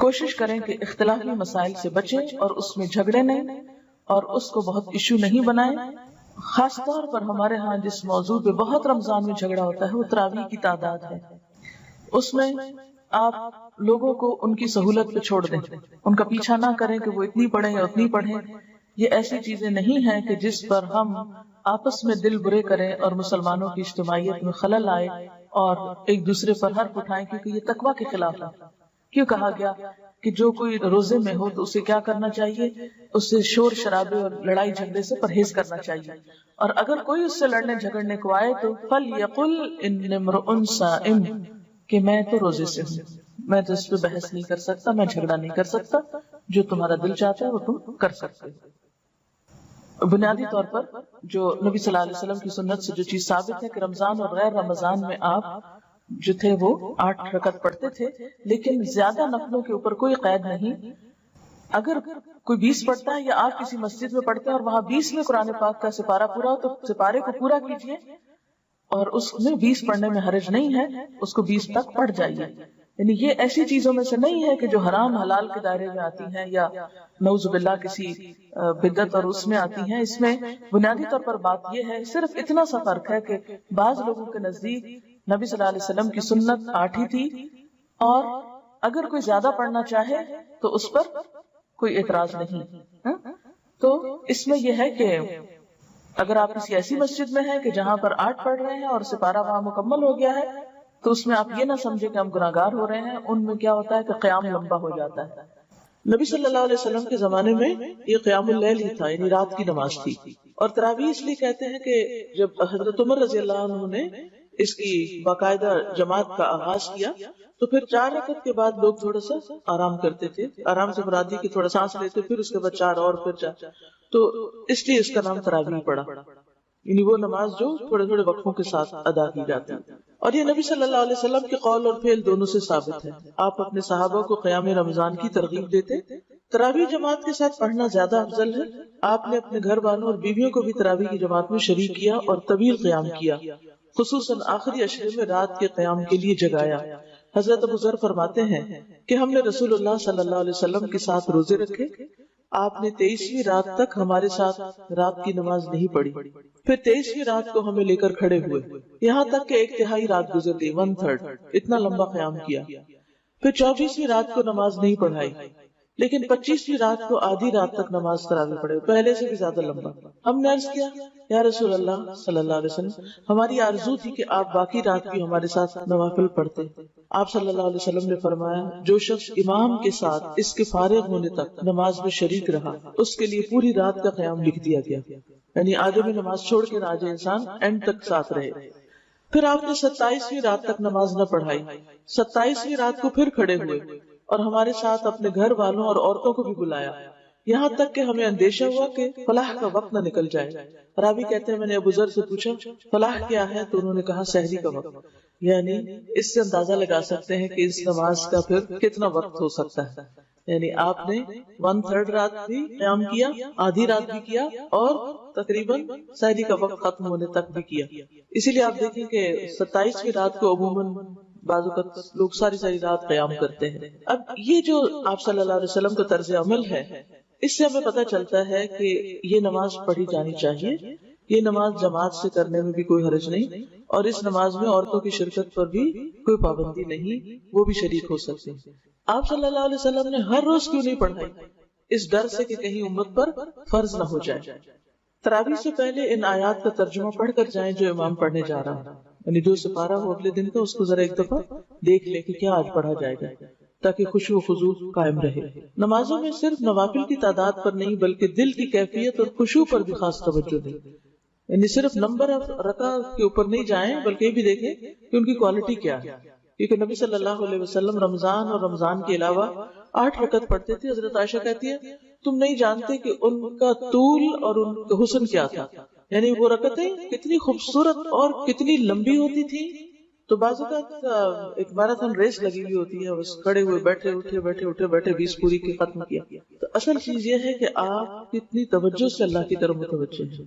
کوشش کریں کہ اختلافی مسائل سے بچیں اور اس میں جھگڑے نہیں اور اس کو بہت ایشو نہیں بنائیں. خاص طور پر ہمارے ہاں جس موضوع پہ بہت رمضان میں جھگڑا ہوتا ہے وہ تراویح کی تعداد ہے. اس میں آپ لوگوں کو ان کی سہولت پہ چھوڑ دیں, ان کا پیچھا نہ کریں کہ وہ اتنی پڑھیں یا اتنی پڑھیں. یہ ایسی چیزیں نہیں ہیں کہ جس پر ہم آپس میں دل برے کریں اور مسلمانوں کی اجتماعیت میں خلل آئے اور ایک دوسرے پر حرف اٹھائیں, کیونکہ یہ تقویٰ کے خلاف ہے. کیوں کہا گیا کہ جو کوئی روزے میں ہو تو اسے کیا کرنا چاہیے, اسے شور شرابے اور لڑائی جھگڑے سے پرہیز کرنا چاہیے, اور اگر کوئی اس سے لڑنے جھگڑنے کو آئے تو فَلْيَقُلْ إِنِّ امْرُؤٌ صَائِمٌ, کہ میں تو روزے سے ہوں, میں تو اس پہ بحث نہیں کر سکتا, میں جھگڑا نہیں کر سکتا, جو تمہارا دل چاہتا ہے وہ تم کر سکتے. بنیادی طور پر جو نبی صلی اللہ علیہ وسلم کی سنت سے جو چیز ثابت ہے کہ رمضان اور غیر رمضان میں آپ جو تھے وہ 8 رکعت پڑھتے تھے, لیکن زیادہ نفلوں کے اوپر کوئی قید نہیں. اگر کوئی 20 پڑھتا ہے یا آپ کسی مسجد میں پڑھتے ہیں اور وہاں 20 میں قرآن پاک کا سپارہ پورا ہو تو سپارے کو پورا کیجیے, اور اس میں 20 پڑھنے میں حرج نہیں ہے, اس کو 20 تک پڑھ جائیے. یعنی یہ ایسی چیزوں میں سے نہیں ہے کہ جو حرام حلال کے دائرے میں آتی ہیں یا نعوذ باللہ کسی بدعت اور اس میں آتی ہیں. اس میں بنیادی طور پر بات یہ ہے, صرف اتنا سا فرق ہے کہ بعض لوگوں کے نزدیک نبی صلی اللہ علیہ وسلم کی سنت 8 ہی تھی, اور اگر کوئی زیادہ پڑھنا چاہے تو اس پر کوئی اعتراض نہیں. تو اس میں یہ ہے کہ اگر آپ کسی ایسی مسجد میں ہیں کہ جہاں پر 8 پڑھ رہے ہیں اور سپارہ وہاں مکمل ہو گیا ہے, تو اس میں آپ یہ نہ سمجھے کہ ہم گناہگار ہو رہے ہیں. ان میں کیا ہوتا ہے کہ قیام لمبا ہو جاتا ہے. نبی صلی اللہ علیہ وسلم کے زمانے میں یہ قیام اللیل ہی تھا, یعنی رات کی نماز تھی. اور تراویح اس لیے کہتے ہیں کہ جب حضرت عمر رضی اللہ عنہ نے اس کی باقاعدہ جماعت کا آغاز کیا تو پھر 4 رکعت کے بعد لوگ تھوڑا سا آرام کرتے تھے. آرام سے مراد یہ کہ تھوڑا سانس لیتے, پھر اس کے بعد 4 اور پھر 4, تو اس لیے اس کا نام تراویح پڑا. یعنی وہ نماز جو تھوڑے تھوڑے وقفوں کے ساتھ ادا کی جاتی ہے. اور یہ نبی صلی اللہ علیہ وسلم کے قول اور فعل دونوں سے ثابت ہے. آپ اپنے صحابہ کو قیام رمضان کی ترغیب دیتے. تراویح جماعت کے ساتھ پڑھنا زیادہ افضل ہے. آپ نے اپنے گھر والوں اور بیویوں کو بھی تراویح کی جماعت میں شریک کیا اور طویل قیام کیا, خصوصاً آخری عشرے میں رات کے قیام کے لیے جگایا. حضرت ابو ذر فرماتے ہیں کہ ہم نے رسول اللہ صلی اللہ علیہ وسلم کے ساتھ روزے رکھے. آپ نے 23ویں رات تک ہمارے ساتھ رات کی نماز نہیں پڑھی, پھر 23ویں رات کو ہمیں لے کر کھڑے ہوئے, یہاں تک کہ 1/3 رات گزر گئی, 1/3, اتنا لمبا قیام کیا. پھر 24ویں رات کو نماز نہیں پڑھائی, لیکن 25ویں رات کو آدھی رات تک نماز تراویح پڑھے, پہلے سے بھی زیادہ لمبا. ہم نے عرض کیا یا رسول اللہ صلی اللہ علیہ وسلم, ہماری آرزو تھی کہ آپ باقی رات بھی ہمارے ساتھ نوافل پڑھتے. آپ صلی اللہ علیہ وسلم نے فرمایا, جو شخص امام کے ساتھ اس کے فارغ ہونے تک نماز میں شریک رہا اس کے لیے پوری رات کا قیام لکھ دیا گیا. یعنی آگے میں نماز چھوڑ کے نہ آ جائے انسان, اینڈ تک ساتھ رہے. پھر آپ نے 27ویں رات تک نماز نہ پڑھائی. 27ویں رات کو پھر کھڑے ہوئے اور ہمارے ساتھ اپنے گھر والوں اور عورتوں کو بھی بلایا, یہاں تک کہ ہمیں اندیشہ ہوا کہ فلاح کا وقت نہ نکل جائے. راوی کہتے ہیں میں نے ابو ذر سے پوچھا فلاح کیا ہے, تو انہوں نے کہا سحری کا وقت. یعنی اس سے اندازہ لگا سکتے ہیں کہ اس نماز کا پھر کتنا وقت ہو سکتا ہے. یعنی آپ نے 1/3 رات بھی قیام کیا, آدھی رات بھی کیا, اور تقریباً سحری کا وقت ختم ہونے تک بھی کیا. اسی لیے آپ دیکھیں کہ 27ویں رات کو عموماً بعض اوقات لوگ ساری رات قیام کرتے ہیں. اب یہ جو آپ صلی اللہ علیہ وسلم کا طرز عمل ہے, اس سے ہمیں پتہ چلتا ہے کہ یہ نماز پڑھی جانی چاہیے. یہ نماز جماعت سے کرنے میں بھی کوئی حرج نہیں, اور اس نماز میں عورتوں کی شرکت پر بھی کوئی پابندی نہیں, وہ بھی شریک ہو سکتے ہیں. آپ صلی اللہ علیہ وسلم نے ہر روز کیوں نہیں پڑھائی, اس ڈر سے کہ کہیں امت پر فرض نہ ہو جائے. تراویح سے پہلے ان آیات کا ترجمہ پڑھ کر جائیں جو امام پڑھنے جا رہا ہے, یعنی جو سپارہ ہو اگلے دن کا اس کو ذرا ایک دفعہ دیکھ لے کہ کیا آج پڑھا جائے گا, تاکہ خشوع و خضوع قائم رہے. نمازوں میں صرف نوافل کی تعداد پر نہیں بلکہ دل کی کیفیت اور خشوع پر بھی خاص توجہ دیں. یعنی صرف نمبر آف رکعت کے اوپر نہیں جائیں بلکہ یہ بھی دیکھیں کہ ان کی کوالٹی کیا ہے. کیونکہ نبی صلی اللہ علیہ وسلم رمضان اور رمضان کے علاوہ 8 رکعت پڑھتے تھے. حضرت عائشہ کہتی ہے تم نہیں جانتے کہ ان کا طول اور ان کا حسن کیا تھا. یعنی وہ رکعتیں کتنی خوبصورت اور کتنی لمبی ہوتی تھی. تو بعض اوقات ایک میراتھن ریس لگی ہوئی ہوتی ہے, بس کھڑے ہوئے بیٹھے 20 پوری کی ختم کیا. تو اصل چیز یہ ہے کہ آپ کتنی توجہ سے اللہ کی طرف متوجہ ہیں.